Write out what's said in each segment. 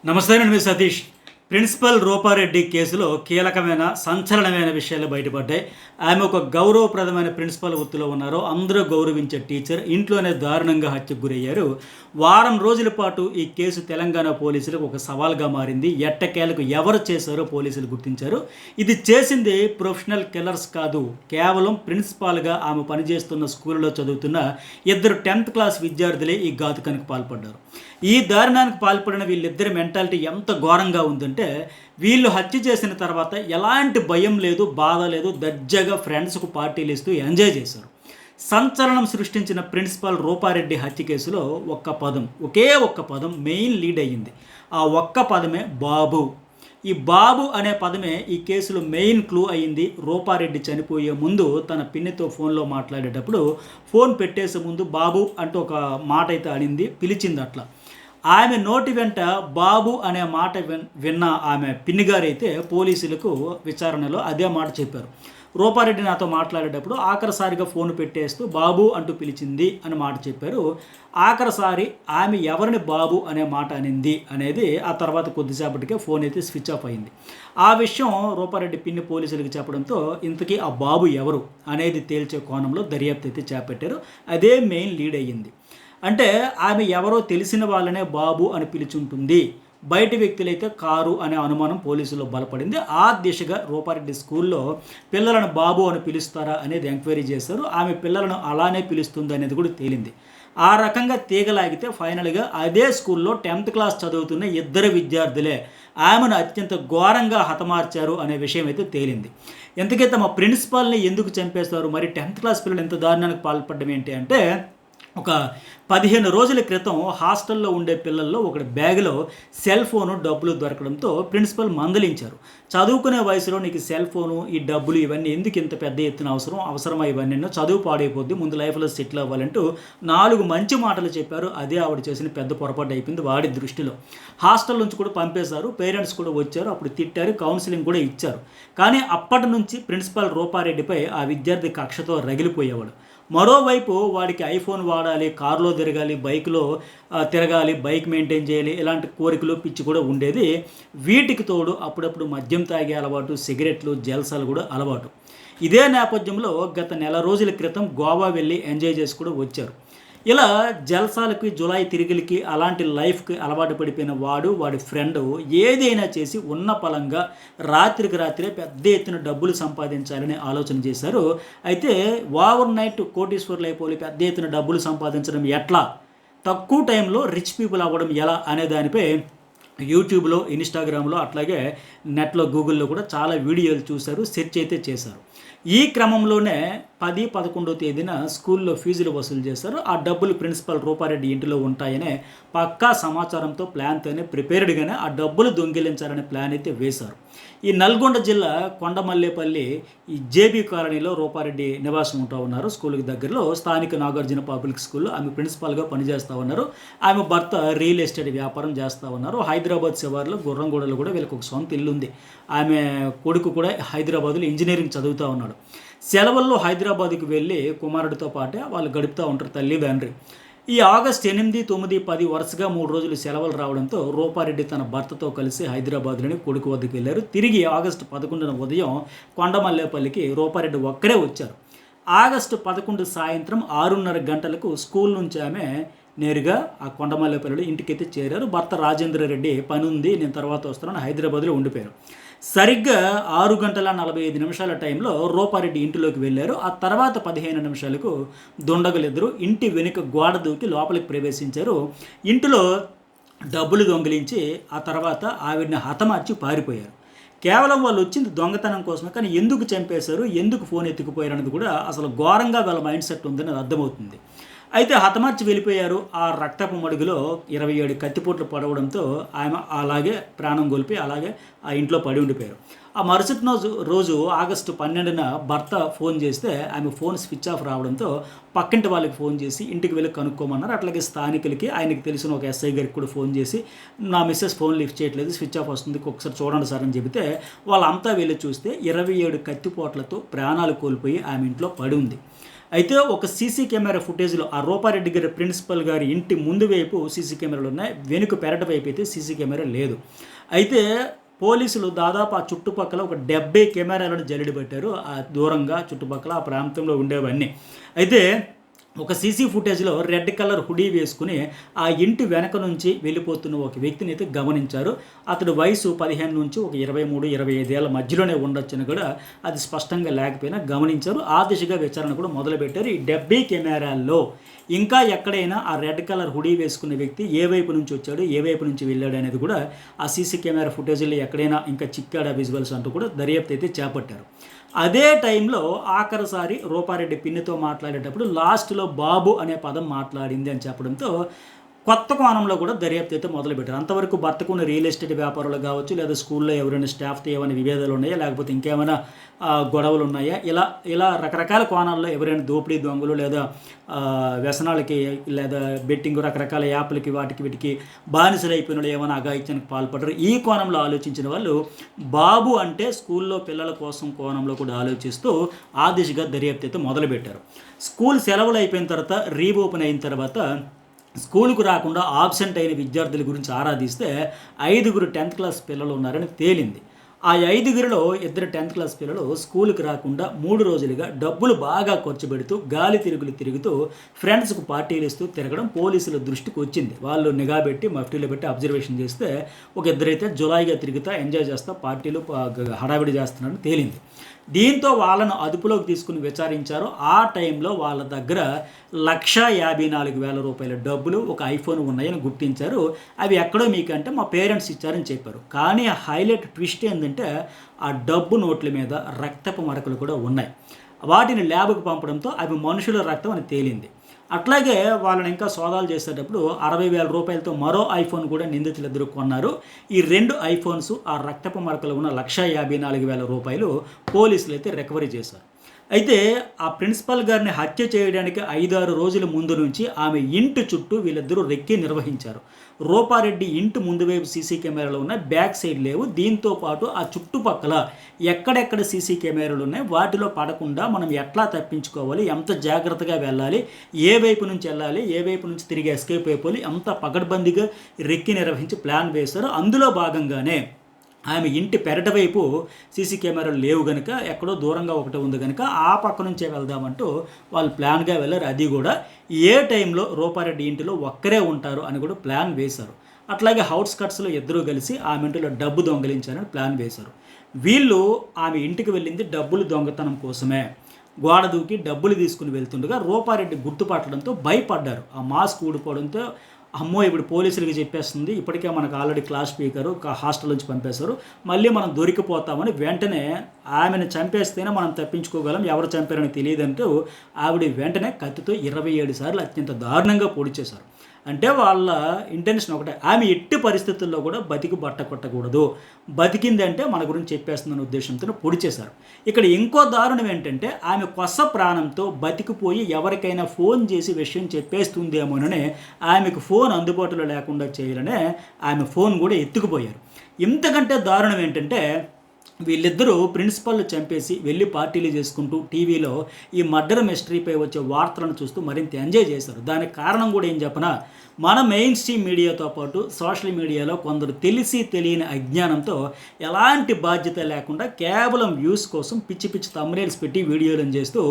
నమస్తే అండి, మీ సతీష్. ప్రిన్సిపల్ రూపారెడ్డి కేసులో కీలకమైన సంచలనమైన విషయాలు బయటపడ్డాయి. ఆమె ఒక గౌరవప్రదమైన ప్రిన్సిపల్ వృత్తిలో ఉన్నారు. అందరూ గౌరవించే టీచర్ ఇంట్లోనే దారుణంగా హత్యకు గురయ్యారు. వారం రోజుల పాటు ఈ కేసు తెలంగాణ పోలీసులకు ఒక సవాల్గా మారింది. ఎట్టకేలకు ఎవరు చేశారో పోలీసులు గుర్తించారు. ఇది చేసింది ప్రొఫెషనల్ కిల్లర్స్ కాదు, కేవలం ప్రిన్సిపాల్గా ఆమె పనిచేస్తున్న స్కూల్లో చదువుతున్న ఇద్దరు 10th క్లాస్ విద్యార్థులే ఈ ఘాతుకానికి పాల్పడ్డారు. ఈ దారుణానికి పాల్పడిన వీళ్ళిద్దరి మెంటాలిటీ ఎంత ఘోరంగా ఉందంటే, వీళ్ళు హత్య చేసిన తర్వాత ఎలాంటి భయం లేదు, బాధ లేదు, దర్జాగా ఫ్రెండ్స్కు పార్టీలు ఇస్తూ ఎంజాయ్ చేశారు. సంచలనం సృష్టించిన ప్రిన్సిపాల్ రూపారెడ్డి హత్య కేసులో ఒకే ఒక్క పదం మెయిన్ లీడ్ అయ్యింది. ఆ ఒక్క పదమే బాబు. ఈ బాబు అనే పదమే ఈ కేసులో మెయిన్ క్లూ అయింది. రూపారెడ్డి చనిపోయే ముందు తన పిన్నితో ఫోన్లో మాట్లాడేటప్పుడు ఫోన్ పెట్టేసే ముందు బాబు అంటూ ఒక మాట అయితే అనింది, పిలిచింది. అట్లా ఆమె నోటి వెంట బాబు అనే మాట విన్న ఆమె పిన్నిగారైతే పోలీసులకు విచారణలో అదే మాట చెప్పారు. రూపారెడ్డి నాతో మాట్లాడేటప్పుడు ఆఖరిసారిగా ఫోన్ పెట్టేస్తూ బాబు అంటూ పిలిచింది అని మాట చెప్పారు. ఆఖరిసారి ఆమె ఎవరిని బాబు అనే మాట అనింది అనేది ఆ తర్వాత కొద్దిసేపటికే ఫోన్ అయితే స్విచ్ ఆఫ్ అయింది. ఆ విషయం రూపారెడ్డి పిన్ని పోలీసులకు చెప్పడంతో ఇంతకీ ఆ బాబు ఎవరు అనేది తేల్చే కోణంలో దర్యాప్తు అయితే చేపట్టారు. అదే మెయిన్ లీడ్ అయ్యింది. అంటే ఆమె ఎవరో తెలిసిన వాళ్ళనే బాబు అని పిలుచుంటుంది, బయటి వ్యక్తులైతే కారు అనే అనుమానం పోలీసుల్లో బలపడింది. ఆ దిశగా రూపారెడ్డి స్కూల్లో పిల్లలను బాబు అని పిలుస్తారా అనేది ఎంక్వైరీ చేశారు. ఆమె పిల్లలను అలానే పిలుస్తుంది అనేది కూడా తేలింది. ఆ రకంగా తీగలాగితే ఫైనల్గా అదే స్కూల్లో 10th క్లాస్ చదువుతున్న ఇద్దరు విద్యార్థులే ఆమెను అత్యంత ఘోరంగా హతమార్చారు అనే విషయం అయితే తేలింది. ఎందుకైతే తమ ప్రిన్సిపాల్ని ఎందుకు చంపేస్తారు, మరి 10th క్లాస్ పిల్లలు ఎంత దారుణానికి పాల్పడడం ఏంటి అంటే, ఒక 15 రోజుల క్రితం హాస్టల్లో ఉండే పిల్లల్లో ఒకటి బ్యాగులో సెల్ ఫోను, డబ్బులు దొరకడంతో ప్రిన్సిపల్ మందలించారు. చదువుకునే వయసులో నీకు సెల్ ఫోను, ఈ డబ్బులు ఇవన్నీ ఎందుకు ఇంత పెద్ద ఎత్తున అవసరమా ఇవన్నీ, చదువు పాడైపోద్ది, ముందు లైఫ్లో సెటిల్ అవ్వాలంటూ 4 మంచి మాటలు చెప్పారు. అదే ఆవిడ చేసిన పెద్ద పొరపాటు అయిపోయింది వాడి దృష్టిలో. హాస్టల్ నుంచి కూడా పంపేశారు. పేరెంట్స్ కూడా వచ్చారు, అప్పుడు తిట్టారు, కౌన్సిలింగ్ కూడా ఇచ్చారు. కానీ అప్పటి నుంచి ప్రిన్సిపల్ రూపారెడ్డిపై ఆ విద్యార్థి కక్షతో రగిలిపోయేవాడు. మరోవైపు వాడికి ఐఫోన్ వాడాలి, కారులో తిరగాలి, బైక్లో తిరగాలి, బైక్ మెయింటైన్ చేయాలి, ఇలాంటి కోరికలు పిచ్చి కూడా ఉండేది. వీటికి తోడు అప్పుడప్పుడు మద్యం తాగే అలవాటు, సిగరెట్లు, జల్సాలు కూడా అలవాటు. ఇదే నేపథ్యంలో గత నెల రోజుల క్రితం గోవా వెళ్ళి ఎంజాయ్ చేసి కూడా వచ్చారు. ఇలా జల్సాలకి, జులాయి తిరిగిలికి, అలాంటి లైఫ్కి అలవాటు పడిపోయిన వాడి ఫ్రెండ్ ఏదైనా చేసి ఉన్న పలంగా రాత్రికి రాత్రే పెద్ద ఎత్తున డబ్బులు సంపాదించాలని ఆలోచన చేశారు. అయితే ఓవర్ నైట్ కోటీశ్వర్లు అయిపోయి పెద్ద ఎత్తున డబ్బులు సంపాదించడం ఎట్లా, తక్కువ టైంలో రిచ్ పీపుల్ అవ్వడం ఎలా అనే దానిపై యూట్యూబ్లో, ఇన్స్టాగ్రామ్లో, అట్లాగే నెట్లో, గూగుల్లో కూడా చాలా వీడియోలు చూశారు, సెర్చ్ అయితే చేశారు. ఈ క్రమంలోనే 10-11వ తేదీన స్కూల్లో ఫీజులు వసూలు చేశారు. ఆ డబ్బులు ప్రిన్సిపల్ రూపారెడ్డి ఇంటిలో ఉంటాయనే పక్కా సమాచారంతో, ప్లాన్తోనే, ప్రిపేర్డ్గానే ఆ డబ్బులు దొంగిలించాలనే ప్లాన్ అయితే వేశారు. ఈ నల్గొండ జిల్లా కొండమల్లేపల్లి ఈ జేబీ కాలనీలో రూపారెడ్డి నివాసం ఉంటూ ఉన్నారు. స్కూల్కి దగ్గరలో స్థానిక నాగార్జున పబ్లిక్ స్కూల్లో ఆమె ప్రిన్సిపాల్గా పనిచేస్తూ ఉన్నారు. ఆమె భర్త రియల్ ఎస్టేట్ వ్యాపారం చేస్తూ ఉన్నారు. హైదరాబాద్ శివార్లో గుర్రంగూడలో కూడా వీళ్ళకి ఒక సొంత ఇల్లు ఉంది. ఆమె కొడుకు కూడా హైదరాబాద్లో ఇంజనీరింగ్ చదువుతూ ఉన్నాడు. సెలవుల్లో హైదరాబాద్కి వెళ్ళి కుమారుడితో పాటే వాళ్ళు గడుపుతూ ఉంటారు, తల్లి తండ్రి. ఈ ఆగస్టు 8, 9, 10 వరుసగా 3 రోజులు సెలవులు రావడంతో రూపారెడ్డి తన భర్తతో కలిసి హైదరాబాద్లోని కొడుకు వద్దకు వెళ్ళారు. తిరిగి ఆగస్టు 11న ఉదయం కొండమల్లేపల్లికి రూపారెడ్డి ఒక్కరే వచ్చారు. ఆగస్టు 11 సాయంత్రం 6:30 గంటలకు స్కూల్ నుంచి ఆమె నేరుగా ఆ కొండమల్లేపల్లిలో ఇంటికైతే చేరారు. భర్త రాజేంద్ర రెడ్డి పని ఉంది, నేను తర్వాత వస్తానని హైదరాబాద్లో ఉండిపోయారు. సరిగ్గా 6:45 టైంలో రూపారెడ్డి ఇంటిలోకి వెళ్ళారు. ఆ తర్వాత 15 నిమిషాలకు దుండగులిద్దరూ ఇంటి వెనుక గోడ దూకి లోపలికి ప్రవేశించారు. ఇంటిలో డబ్బులు దొంగిలించి ఆ తర్వాత ఆవిడని హతమార్చి పారిపోయారు. కేవలం వాళ్ళు వచ్చింది దొంగతనం కోసమే, కానీ ఎందుకు చంపేశారు, ఎందుకు ఫోన్ ఎత్తుకుపోయారు అనేది కూడా అసలు ఘోరంగా వాళ్ళ మైండ్ సెట్ ఉందని అర్థమవుతుంది. అయితే హతమార్చి వెళ్ళిపోయారు. ఆ రక్తపు మడుగులో 27 కత్తిపోట్లు పడవడంతో ఆమె అలాగే ప్రాణం కోల్పి అలాగే ఆ ఇంట్లో పడి ఉండిపోయారు. ఆ మరుసటి రోజు ఆగస్టు 12న భర్త ఫోన్ చేస్తే ఆమె ఫోన్ స్విచ్ ఆఫ్ రావడంతో పక్కింటి వాళ్ళకి ఫోన్ చేసి ఇంటికి వెళ్ళి కనుక్కోమన్నారు. అట్లాగే స్థానికులకి, ఆయనకి తెలిసిన ఒక ఎస్ఐ గారికి కూడా ఫోన్ చేసి, నా మిస్సెస్ ఫోన్ లిఫ్ట్ చేయట్లేదు, స్విచ్ ఆఫ్ వస్తుంది, ఒకసారి చూడండి సార్ అని చెబితే వాళ్ళంతా వెళ్ళి చూస్తే 27 కత్తిపోట్లతో ప్రాణాలు కోల్పోయి ఆమె ఇంట్లో పడి ఉంది. అయితే ఒక సీసీ కెమెరా ఫుటేజ్లో ఆ రూపారెడ్డి గారి ప్రిన్సిపల్ గారి ఇంటి ముందు వైపు సీసీ కెమెరాలు ఉన్నాయి, వెనుక పెరటి వైపు అయితే సీసీ కెమెరా లేదు. అయితే పోలీసులు దాదాపు ఆ చుట్టుపక్కల ఒక 70 కెమెరాలను జల్లెడ పెట్టారు, ఆ దూరంగా చుట్టుపక్కల ఆ ప్రాంతంలో ఉండేవన్నీ. అయితే ఒక సీసీ ఫుటేజ్లో రెడ్ కలర్ హుడీ వేసుకుని ఆ ఇంటి వెనక నుంచి వెళ్ళిపోతున్న ఒక వ్యక్తిని అయితే గమనించారు. అతడి వయసు 15 నుంచి ఒక 23-25 ఏళ్ళ మధ్యలోనే ఉండొచ్చని కూడా అది స్పష్టంగా లేకపోయినా గమనించారు. ఆ దిశగా విచారణ కూడా మొదలుపెట్టారు. ఈ 70 కెమెరాల్లో ఇంకా ఎక్కడైనా ఆ రెడ్ కలర్ హుడీ వేసుకున్న వ్యక్తి ఏ వైపు నుంచి వచ్చాడు, ఏ వైపు నుంచి వెళ్ళాడు అనేది కూడా ఆ సీసీ కెమెరా ఫుటేజ్లో ఎక్కడైనా ఇంకా చిక్కాడా విజువల్స్ అంటూ కూడా దర్యాప్తు అయితే చేపట్టారు. అదే టైంలో ఆఖరిసారి రూపారెడ్డి పిన్నితో మాట్లాడేటప్పుడు లాస్ట్లో బాబు అనే పదం మాట్లాడింది అని చెప్పడంతో కొత్త కోణంలో కూడా దర్యాప్తు అయితే మొదలుపెట్టారు. అంతవరకు భర్తకున్న రియల్ ఎస్టేట్ వ్యాపారాలు కావచ్చు, లేదా స్కూల్లో ఎవరైనా స్టాఫ్తో ఏమైనా విభేదాలు ఉన్నాయా, లేకపోతే ఇంకేమైనా గొడవలు ఉన్నాయా, ఇలా ఇలా రకరకాల కోణాల్లో ఎవరైనా దోపిడీ దొంగలు లేదా వ్యసనాలకి లేదా బెట్టింగ్ రకరకాల యాప్లకి వాటికి వీటికి బానిసలు అయిపోయిన వాళ్ళు ఏమైనా అఘాయిత్యానికి పాల్పడరు, ఈ కోణంలో ఆలోచించిన వాళ్ళు బాబు అంటే స్కూల్లో పిల్లల కోసం కోణంలో కూడా ఆలోచిస్తూ ఆ దిశగా దర్యాప్తు అయితే మొదలుపెట్టారు. స్కూల్ సెలవులు అయిపోయిన తర్వాత రీఓపెన్ అయిన తర్వాత స్కూలుకు రాకుండా ఆబ్సెంట్ అయిన విద్యార్థుల గురించి ఆరాధిస్తే 5 10th క్లాస్ పిల్లలు ఉన్నారని తేలింది. ఆ 5లో 2 10th క్లాస్ పిల్లలు స్కూలుకి రాకుండా 3 రోజులుగా డబ్బులు బాగా ఖర్చు పెడుతూ గాలి తిరుగులు తిరుగుతూ ఫ్రెండ్స్కు పార్టీలు ఇస్తూ తిరగడం పోలీసుల దృష్టికి వచ్చింది. వాళ్ళు నిఘా పెట్టి మఫ్టీలో పెట్టి అబ్జర్వేషన్ చేస్తే ఒక ఇద్దరైతే జులాయిగా తిరుగుతా ఎంజాయ్ చేస్తా పార్టీలు హడావిడి చేస్తున్నారని తేలింది. దీంతో వాళ్ళను అదుపులోకి తీసుకుని విచారించారు. ఆ టైంలో వాళ్ళ దగ్గర 1,54,000 రూపాయల డబ్బులు, ఒక ఐఫోన్ ఉన్నాయని గుర్తించారు. అవి ఎక్కడో మీకంటే మా పేరెంట్స్ ఇచ్చారని చెప్పారు. కానీ ఆ హైలైట్ ట్విస్ట్ ఏంటంటే ఆ డబ్బు నోట్ల మీద రక్తపు మరకలు కూడా ఉన్నాయి. వాటిని ల్యాబ్కు పంపడంతో అవి మనుషుల రక్తం అని తేలింది. అట్లాగే వాళ్ళని ఇంకా సోదాలు చేసేటప్పుడు 60,000 రూపాయలతో మరో ఐఫోన్ కూడా నిందితులు ఎదురు కొన్నారు. ఈ 2 ఐఫోన్స్ ఆ రక్తపు మరకలు ఉన్న 1,54,000 రూపాయలు పోలీసులు అయితే రికవరీ చేశారు. అయితే ఆ ప్రిన్సిపల్ గారిని హత్య చేయడానికి 5-6 రోజుల ముందు నుంచి ఆమె ఇంటి చుట్టూ వీళ్ళిద్దరూ రెక్కి నిర్వహించారు. రూపారెడ్డి ఇంటి ముందు వైపు సీసీ కెమెరాలు ఉన్నాయి, బ్యాక్ సైడ్ లేవు. దీంతో పాటు ఆ చుట్టుపక్కల ఎక్కడెక్కడ సీసీ కెమెరాలు ఉన్నాయి, వాటిలో పడకుండా మనం ఎట్లా తప్పించుకోవాలి, ఎంత జాగ్రత్తగా వెళ్ళాలి, ఏ వైపు నుంచి వెళ్ళాలి, ఏ వైపు నుంచి తిరిగి ఎస్కేప్ అయిపోవాలి, అంత పకడ్బందీగా రెక్కి నిర్వహించి ప్లాన్ వేశారు. అందులో భాగంగానే ఆమె ఇంటి పెరట వైపు సీసీ కెమెరాలు లేవు కనుక ఎక్కడో దూరంగా ఒకటి ఉంది కనుక ఆ పక్క నుంచే వెళ్దామంటూ వాళ్ళు ప్లాన్గా వెళ్ళారు. అది కూడా ఏ టైంలో రూపారెడ్డి ఇంటిలో ఒక్కరే ఉంటారు అని కూడా ప్లాన్ వేశారు. అట్లాగే అవుట్స్కట్స్లో ఇద్దరూ కలిసి ఆమె ఇంటిలో డబ్బు దొంగలించారని ప్లాన్ వేశారు. వీళ్ళు ఆమె ఇంటికి వెళ్ళింది డబ్బులు దొంగతనం కోసమే. గోడ దూకి డబ్బులు తీసుకుని వెళ్తుండగా రూపారెడ్డి గుర్తుపట్టడంతో భయపడ్డారు. ఆ మాస్క్ ఊడిపోవడంతో అమ్మో ఇప్పుడు పోలీసులకి చెప్పేస్తుంది, ఇప్పటికే మనకు ఆల్రెడీ క్లాస్ స్పీకరు హాస్టల్ నుంచి పంపేశారు, మళ్ళీ మనం దొరికిపోతామని వెంటనే ఆమెను చంపేస్తేనే మనం తప్పించుకోగలం, ఎవరు చంపారని తెలియదంటూ ఆవిడ వెంటనే కత్తితో 27 సార్లు అత్యంత దారుణంగా పొడి చేశారు. అంటే వాళ్ళ ఇంటెన్షన్ ఒకటే, ఆమె ఎట్టి పరిస్థితుల్లో కూడా బతికి బట్ట కొట్టకూడదు, బతికిందంటే మన గురించి చెప్పేస్తుందన్న ఉద్దేశంతో పొడి చేశారు. ఇక్కడ ఇంకో దారుణం ఏంటంటే ఆమె కొస ప్రాణంతో బతికిపోయి ఎవరికైనా ఫోన్ చేసి విషయం చెప్పేస్తుందేమోనని ఆమెకు ఫోన్ అందుబాటులో లేకుండా చేయాలనే ఆమె ఫోన్ కూడా ఎత్తుకుపోయారు. ఇంతకంటే దారుణం ఏంటంటే వీళ్ళిద్దరూ ప్రిన్సిపల్ని చంపేసి వెళ్ళి పార్టీలు చేసుకుంటూ టీవీలో ఈ మర్డర్ మిస్టరీపై వచ్చే వార్తలను చూస్తూ మరింత ఎంజాయ్ చేశారు. దానికి కారణం కూడా ఏం చెప్పనా, మన మెయిన్ స్ట్రీమ్ మీడియాతో పాటు సోషల్ మీడియాలో కొందరు తెలిసి తెలియని అజ్ఞానంతో ఎలాంటి బాధ్యత లేకుండా కేవలం వ్యూస్ కోసం పిచ్చి పిచ్చి థంబ్నెయిల్స్ పెట్టి వీడియోలను చేస్తూ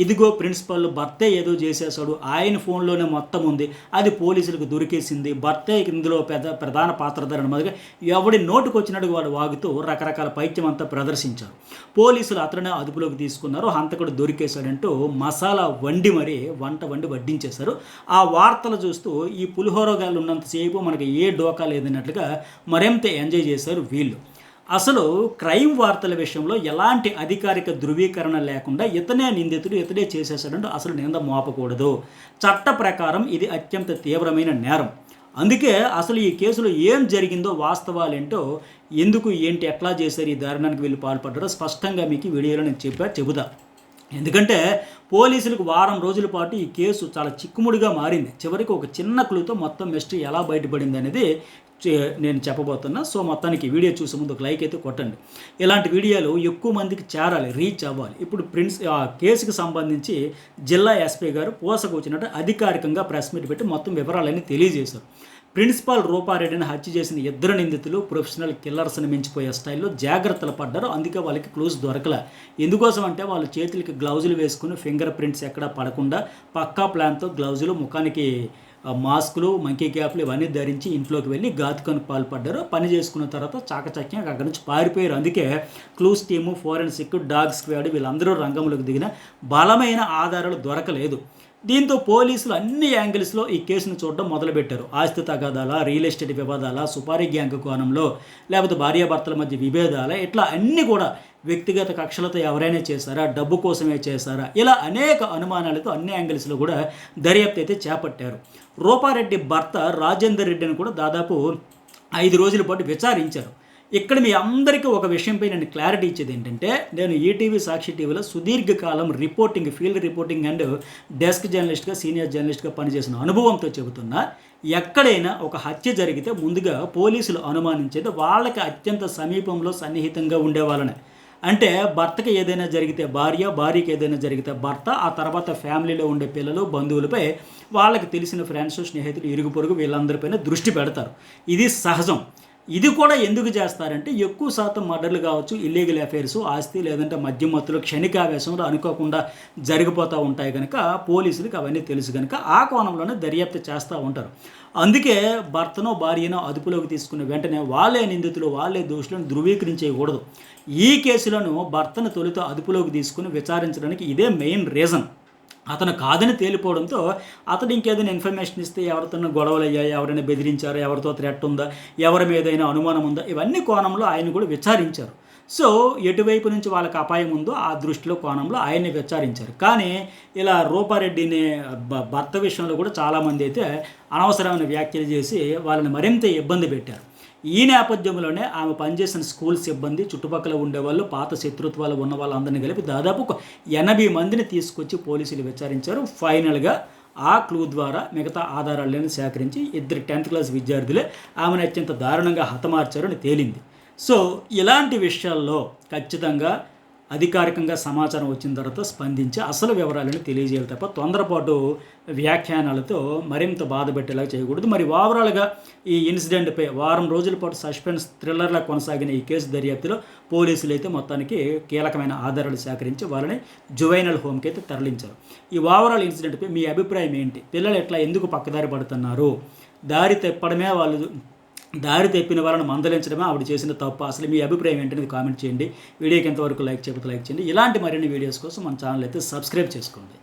ఇదిగో ప్రిన్సిపల్ భర్తే ఏదో చేసేసాడు, ఆయన ఫోన్లోనే మొత్తం ఉంది, అది పోలీసులకు దొరికేసింది, భర్తే ఇందులో ప్రధాన పాత్రధారణ మొదలుగా ఎవడి నోటుకు వచ్చినట్టు వాడు వాగుతూ రకరకాల పైత్యం అంతా ప్రదర్శించారు. పోలీసులు అతనే అదుపులోకి తీసుకున్నారు, హంతకుడు దొరికేశాడంటూ మసాలా వండి మరీ వంట వండి వడ్డించేశారు. ఆ వార్తలు చూస్తూ ఈ పులిహోరగాళ్ళు ఉన్నంతసేపు మనకి ఏ డోకా లేదన్నట్లుగా మరింత ఎంజాయ్ చేశారు వీళ్ళు. అసలు క్రైమ్ వార్తల విషయంలో ఎలాంటి అధికారిక ధృవీకరణ లేకుండా ఇతనే నిందితుడు, ఇతనే చేసేసాడంటూ అసలు నింద మోపకూడదు. చట్ట ప్రకారం ఇది అత్యంత తీవ్రమైన నేరం. అందుకే అసలు ఈ కేసులో ఏం జరిగిందో, వాస్తవాలేంటో, ఎందుకు ఏంటి ఎట్లా చేశారు, ఈ దారుణానికి వీళ్ళు పాల్పడ్డారో స్పష్టంగా మీకు ఈ వీడియోలో నేను చెబుతా. ఎందుకంటే పోలీసులకు వారం రోజుల పాటు ఈ కేసు చాలా చిక్కుముడిగా మారింది. చివరికి ఒక చిన్న క్లూతో మొత్తం మిస్టరీ ఎలా బయటపడింది అనేది నేను చెప్పబోతున్నా. సో మొత్తానికి వీడియో చూసే ముందు ఒక లైక్ అయితే కొట్టండి. ఇలాంటి వీడియోలు ఎక్కువ మందికి చేరాలి, రీచ్ అవ్వాలి. ఇప్పుడు కేసుకి సంబంధించి జిల్లా ఎస్పీ గారు పూసకు వచ్చినట్టు అధికారికంగా ప్రెస్ మీట్ పెట్టి మొత్తం వివరాలన్నీ తెలియజేశారు. ప్రిన్సిపాల్ రూపారెడ్డిని హత్య చేసిన ఇద్దరు నిందితులు ప్రొఫెషనల్ కిల్లర్స్ని మించిపోయే స్టైల్లో జాగ్రత్తలు పడ్డారు. అందుకే వాళ్ళకి క్లూస్ దొరకలే. ఎందుకోసం అంటే వాళ్ళ చేతులకి గ్లౌజులు వేసుకుని ఫింగర్ ప్రింట్స్ ఎక్కడా పడకుండా పక్కా ప్లాన్తో గ్లౌజులు, ముఖానికి మాస్కులు, మంకీ క్యాప్లు ఇవన్నీ ధరించి ఇంట్లోకి వెళ్ళి ఘాతుకానికి పాల్పడ్డారు. పని చేసుకున్న తర్వాత చాకచక్యంగా అక్కడి నుంచి పారిపోయారు. అందుకే clues team, forensic, dog squad వీళ్ళందరూ రంగంలోకి దిగిన బలమైన ఆధారాలు దొరకలేదు. దీంతో పోలీసులు అన్ని యాంగిల్స్లో ఈ కేసును చూడడం మొదలుపెట్టారు. ఆస్తి తగాదాల, రియల్ ఎస్టేట్ వివాదాల, సుపారీ గ్యాంగ్ కోణంలో, లేకపోతే భార్యాభర్తల మధ్య విభేదాల, ఇట్లా అన్నీ కూడా వ్యక్తిగత కక్షలతో ఎవరైనా చేశారా, డబ్బు కోసమే చేశారా, ఇలా అనేక అనుమానాలతో అన్ని యాంగిల్స్లో కూడా దర్యాప్తు అయితే చేపట్టారు. రూపారెడ్డి భర్త రాజేందర్ రెడ్డిని కూడా దాదాపు 5 రోజుల పాటు విచారించారు. ఇక్కడ మీ అందరికీ ఒక విషయంపై నేను క్లారిటీ ఇచ్చేది ఏంటంటే, నేను ఈటీవీ, సాక్షి టీవీలో సుదీర్ఘకాలం reporting, field reporting and desk జర్నలిస్ట్గా, సీనియర్ జర్నలిస్ట్గా పనిచేసిన అనుభవంతో చెబుతున్నా, ఎక్కడైనా ఒక హత్య జరిగితే ముందుగా పోలీసులు అనుమానించేది వాళ్ళకి అత్యంత సమీపంలో సన్నిహితంగా ఉండేవాళ్ళని. అంటే భర్తకి ఏదైనా జరిగితే భార్య, భార్యకి ఏదైనా జరిగితే భర్త, ఆ తర్వాత ఫ్యామిలీలో ఉండే పిల్లలు, బంధువులపై వాళ్ళకి తెలిసిన ఫ్రెండ్స్, స్నేహితులు, ఇరుగు పొరుగు వీళ్ళందరిపైన దృష్టి పెడతారు. ఇది సహజం. ఇది కూడా ఎందుకు చేస్తారంటే ఎక్కువ శాతం మర్డర్లు కావచ్చు, ఇల్లీగల్ అఫైర్స్, ఆస్తి లేదంటే మద్యం మత్తులో క్షణికావేశంలో అనుకోకుండా జరిగిపోతూ ఉంటాయి కనుక పోలీసులకు అవన్నీ తెలుసు కనుక ఆ కోణంలోనే దర్యాప్తు చేస్తూ ఉంటారు. అందుకే భర్తనో భార్యనో అదుపులోకి తీసుకున్న వెంటనే వాళ్ళే నిందితులు, వాళ్ళే దోషులను ధృవీకరించేయకూడదు. ఈ కేసులను భర్తను తొలితో అదుపులోకి తీసుకుని విచారించడానికి ఇదే మెయిన్ రీజన్. అతను కాదని తేలిపోవడంతో అతను ఇంకేదైనా ఇన్ఫర్మేషన్ ఇస్తే ఎవరితో గొడవలు అయ్యాయి, ఎవరైనా బెదిరించారా, ఎవరితో థ్రెట్ ఉందా, ఎవరి మీదైనా అనుమానం ఉందా, ఇవన్నీ కోణంలో ఆయన కూడా విచారించారు. సో ఎటువైపు నుంచి వాళ్ళకి అపాయం ఉందో ఆ దృష్టిలో కోణంలో ఆయన్ని విచారించారు. కానీ ఇలా రూపారెడ్డిని భర్త విషయంలో కూడా చాలామంది అయితే అనవసరమైన వ్యాఖ్యలు చేసి వాళ్ళని మరింత ఇబ్బంది పెట్టారు. ఈ నేపథ్యంలోనే ఆమె పనిచేసిన స్కూల్ సిబ్బంది, చుట్టుపక్కల ఉండేవాళ్ళు, పాత శత్రుత్వాలు ఉన్న వాళ్ళందరినీ కలిపి దాదాపు 80 మందిని తీసుకొచ్చి పోలీసులు విచారించారు. ఫైనల్గా ఆ క్లూ ద్వారా మిగతా ఆధారాలను సేకరించి 2 10th క్లాస్ విద్యార్థులే ఆమెను అత్యంత దారుణంగా హతమార్చారని తేలింది. సో ఇలాంటి విషయాల్లో ఖచ్చితంగా అధికారికంగా సమాచారం వచ్చిన తర్వాత స్పందించి అసలు వివరాలను తెలియజేయాలి తప్ప తొందరపాటు వ్యాఖ్యానాలతో మరింత బాధ పెట్టేలా చేయకూడదు. మరి ఓవరాల్గా ఈ ఇన్సిడెంట్పై వారం రోజుల పాటు సస్పెన్స్ థ్రిల్లర్లా కొనసాగిన ఈ కేసు దర్యాప్తులో పోలీసులు అయితే మొత్తానికి కీలకమైన ఆధారాలు సేకరించి వాళ్ళని జువైనల్ హోమ్కి అయితే తరలించారు. ఈ ఓవరాల్ ఇన్సిడెంట్పై మీ అభిప్రాయం ఏంటి? పిల్లలు ఎట్లా ఎందుకు పక్కదారి పడుతున్నారు? దారి తెప్పిన వాళ్ళని మందలించడమే ఆవిడ చేసిన తప్పు. అసలు మీ అభిప్రాయం ఏంటనేది కామెంట్ చేయండి. వీడియోకి ఎంతవరకు లైక్ చేయండి. ఇలాంటి మరిన్ని వీడియోస్ కోసం మన ఛానల్ అయితే సబ్స్క్రైబ్ చేసుకోండి.